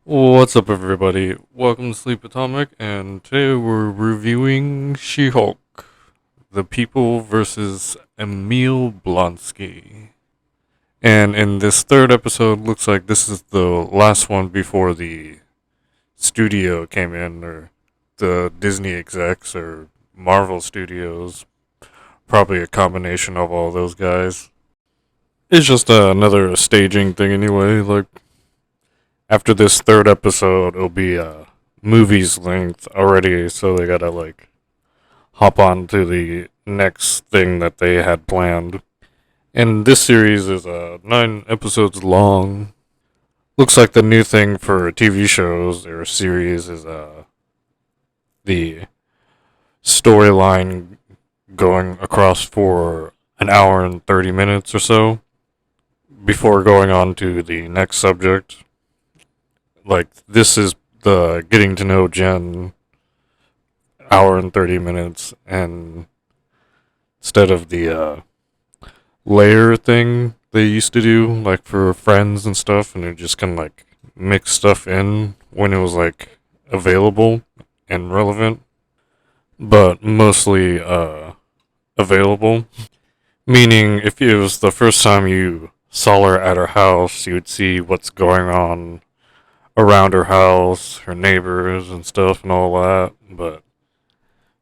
What's up, everybody? Welcome to Sleep Atomic, and today we're reviewing She-Hulk, The People versus Emil Blonsky. And in this third episode, looks like this is the last one before the studio came in, or the Disney execs, or Marvel Studios. Probably a combination of all those guys. It's just another staging thing anyway, like after this third episode, it'll be movie's length already, so they gotta like hop on to the next thing that they had planned. And this series is 9 episodes long. Looks like the new thing for TV shows or series is the storyline going across for an hour and 30 minutes or so before going on to the next subject. Like this is the getting to know Jen hour and 30 minutes, and instead of the layer thing they used to do like for Friends and stuff, and it just kind of like mix stuff in when it was like available and relevant, but mostly available, meaning if it was the first time you saw her at her house, you would see what's going on around her house, her neighbors and stuff and all that. But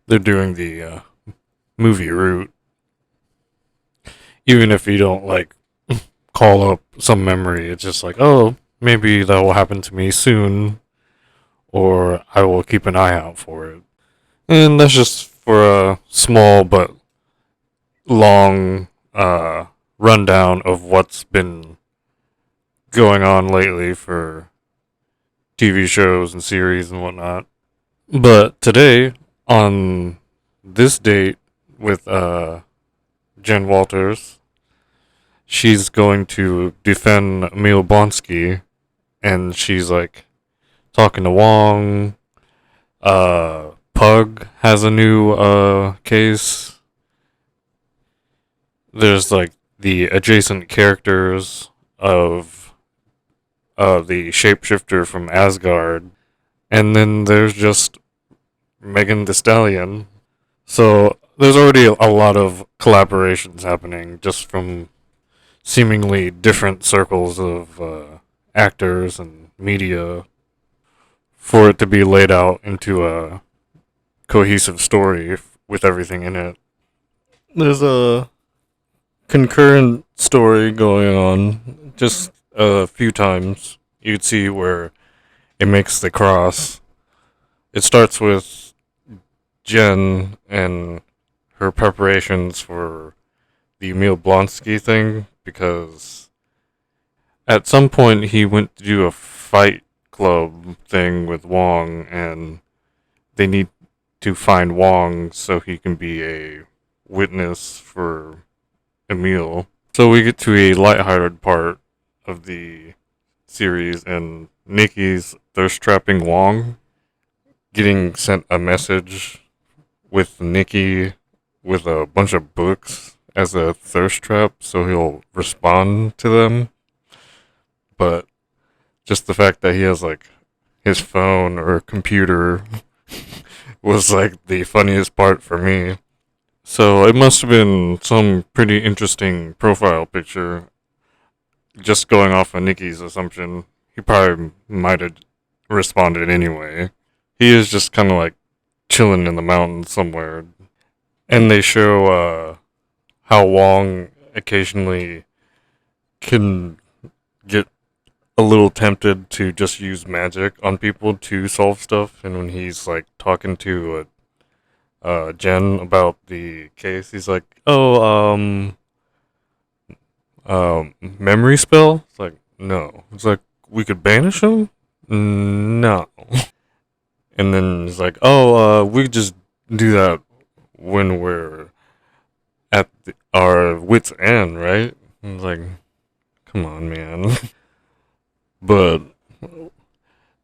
they're doing the movie route. Even if you don't like call up some memory, it's just like, oh, maybe that will happen to me soon, or I will keep an eye out for it. And that's just for a small but long rundown of what's been going on lately for TV shows and series and whatnot. But today, on this date with Jen Walters, she's going to defend Emil Blonsky, and she's like talking to Wong. Pug has a new case. There's like the adjacent characters of the shapeshifter from Asgard, and then there's just Megan Thee Stallion. So there's already a lot of collaborations happening just from seemingly different circles of actors and media for it to be laid out into a cohesive story with everything in it. There's a concurrent story going on just a few times. You'd see where it makes the cross. It starts with Jen and her preparations for the Emil Blonsky thing, because at some point he went to do a fight club thing with Wong, and they need to find Wong so he can be a witness for Emil. So we get to a lighthearted part of the series, and Nikki's thirst trapping Wong, getting sent a message with Nikki with a bunch of books as a thirst trap so he'll respond to them. But just the fact that he has like his phone or computer was like the funniest part for me. So it must have been some pretty interesting profile picture. Just going off of Nikki's assumption, he probably might have responded anyway. He is just kind of like chilling in the mountains somewhere. And they show how Wong occasionally can get a little tempted to just use magic on people to solve stuff. And when he's like talking to Jen about the case, he's like, "Oh, memory spell." It's like, no. It's like, we could banish him. No. And then he's like, "Oh, we could just do that when we're at our wits' end, right?" I was like, come on, man. But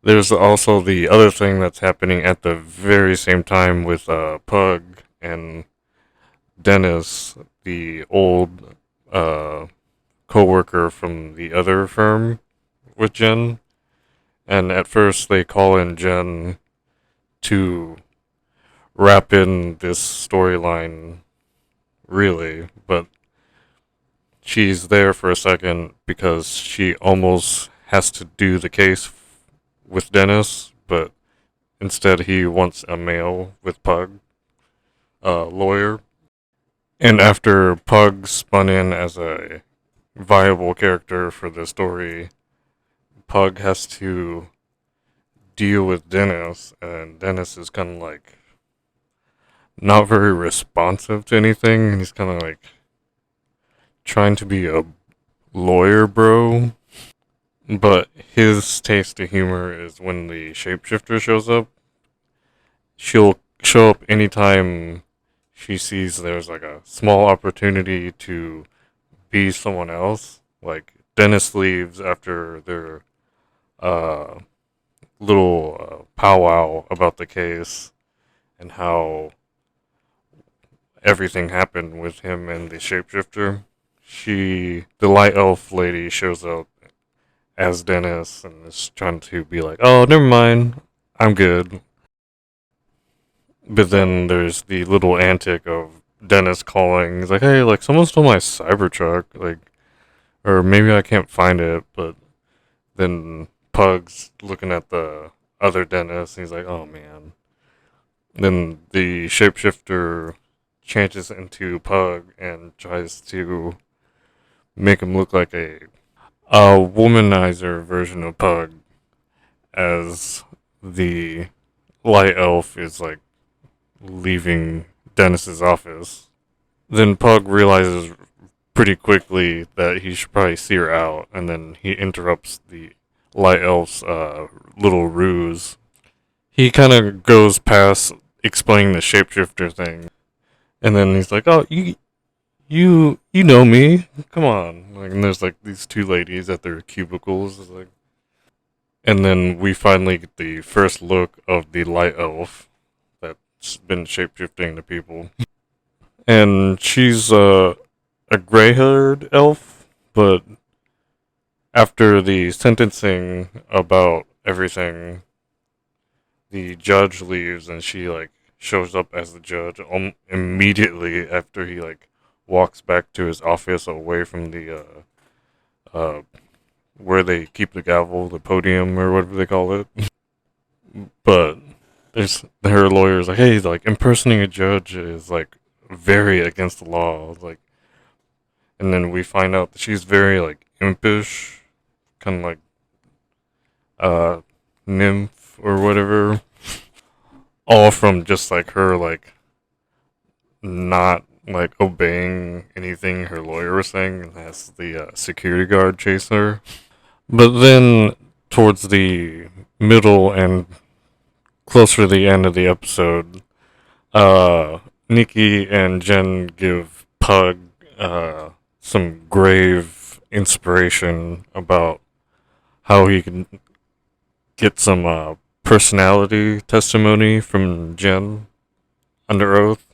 there's also the other thing that's happening at the very same time with Pug and Dennis, the old co-worker from the other firm with Jen. And at first, they call in Jen to wrap in this storyline, really, but she's there for a second because she almost has to do the case with Dennis, but instead he wants a male with Pug, a lawyer. And after Pug spun in as a viable character for the story, Pug has to deal with Dennis, and Dennis is kind of like not very responsive to anything. And he's kind of like trying to be a lawyer bro, but his taste of humor is when the shapeshifter shows up. She'll show up anytime she sees there's like a small opportunity to be someone else. Like Dennis leaves after their uh, little powwow about the case and how everything happened with him and the shapeshifter. The light elf lady, shows up as Dennis and is trying to be like, "Oh, never mind, I'm good." But then there's the little antic of Dennis calling. He's like, "Hey, like someone stole my Cybertruck, like, or maybe I can't find it." But then Pug's looking at the other Dennis, and he's like, "Oh man." Then the shapeshifter changes into Pug and tries to make him look like a womanizer version of Pug, as the light elf is like leaving Dennis's office. Then Pug realizes pretty quickly that he should probably see her out, and then he interrupts the light elf's little ruse. He kind of goes past explaining the shapeshifter thing, and then he's like, "Oh, you know me? Come on!" Like, and there's like these two ladies at their cubicles, it's like, and then we finally get the first look of the light elf that's been shapeshifting to people, and she's a gray-haired elf, but after the sentencing about everything, the judge leaves and she like shows up as the judge immediately after he like walks back to his office away from the uh where they keep the gavel, the podium or whatever they call it. But there's her lawyer's like, "Hey, like impersonating a judge is like very against the law." Like, and then we find out that she's very like impish, kind of like uh nymph or whatever, all from just like her like not like obeying anything her lawyer was saying, and has the security guard chase her. But then towards the middle and closer to the end of the episode, Nikki and Jen give Pug some grave inspiration about how he can get some personality testimony from Jen under oath.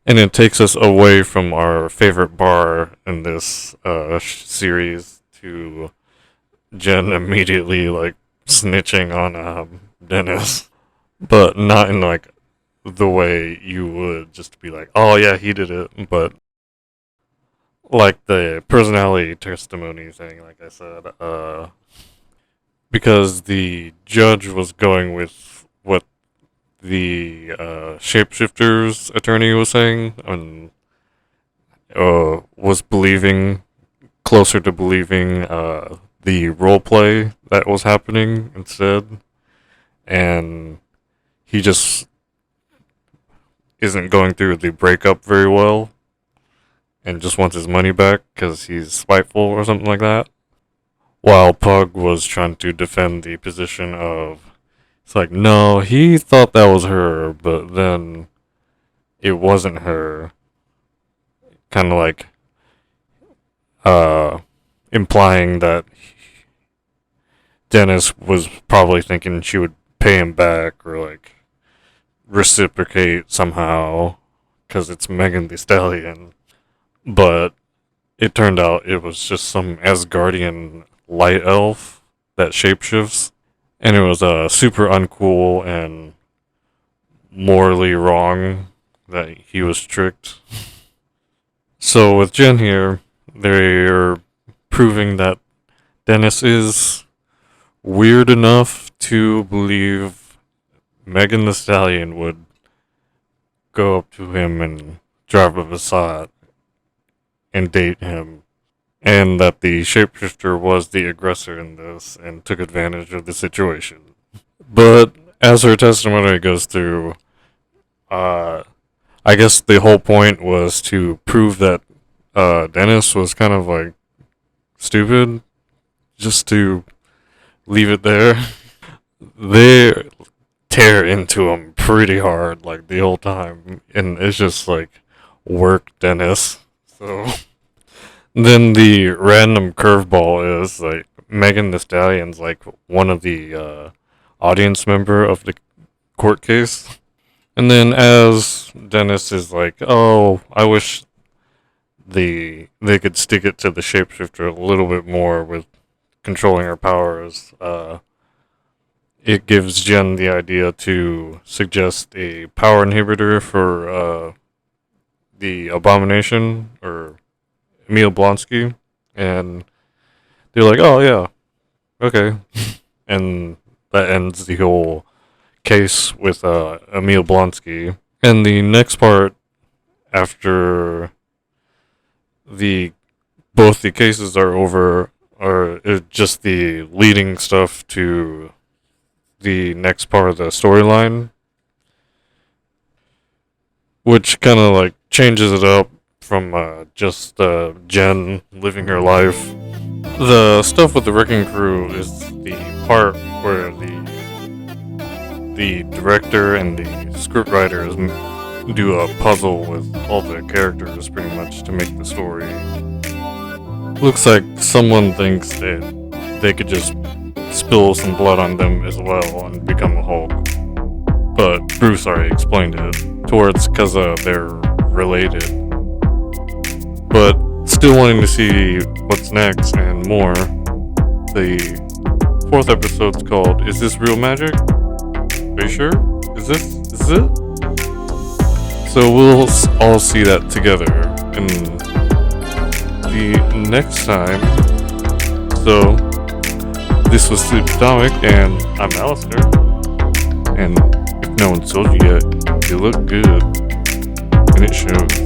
And it takes us away from our favorite bar in this series to Jen immediately like snitching on Dennis, but not in like the way you would just be like, "Oh yeah, he did it," but like the personality testimony thing, like I said, because the judge was going with what the shapeshifter's attorney was saying, and was believing closer to believing the role play that was happening instead, and he just isn't going through the breakup very well, and just wants his money back because he's spiteful or something like that. While Pug was trying to defend the position of, it's like, no, he thought that was her, but then it wasn't her. Kind of like uh, implying that Dennis was probably thinking she would pay him back or like reciprocate somehow because it's Megan Thee Stallion. But it turned out it was just some Asgardian light elf that shapeshifts. and it was super uncool and morally wrong that he was tricked. So with Jen here, they're proving that Dennis is weird enough to believe Megan Thee Stallion would go up to him and drive a Passat and date him, and that the shapeshifter was the aggressor in this and took advantage of the situation. But as her testimony goes through, I guess the whole point was to prove that Dennis was kind of like stupid, just to leave it there. They tear into him pretty hard, like the whole time, and it's just like, work, Dennis. So then the random curveball is like Megan Thee Stallion's like one of the audience member of the court case. And then as Dennis is like, oh, I wish they could stick it to the shapeshifter a little bit more with controlling her powers, it gives Jen the idea to suggest a power inhibitor for the Abomination, or Emil Blonsky, and they're like, oh yeah, okay. And that ends the whole case with Emil Blonsky. And the next part, after both the cases are over, are just the leading stuff to the next part of the storyline, which kind of like changes it up from just Jen living her life. The stuff with the wrecking crew is the part where the director and the scriptwriters do a puzzle with all the characters pretty much to make the story. Looks like someone thinks that they could just spill some blood on them as well and become a Hulk. But Bruce already explained it. Towards because they're related. But still wanting to see what's next and more. The 4th episode's called Is This Real Magic? Are you sure? Is it? So we'll all see that together in the next time. So this was Sleep Atomic, and I'm Alistair. And if no one told you yet, you look good, and it shows.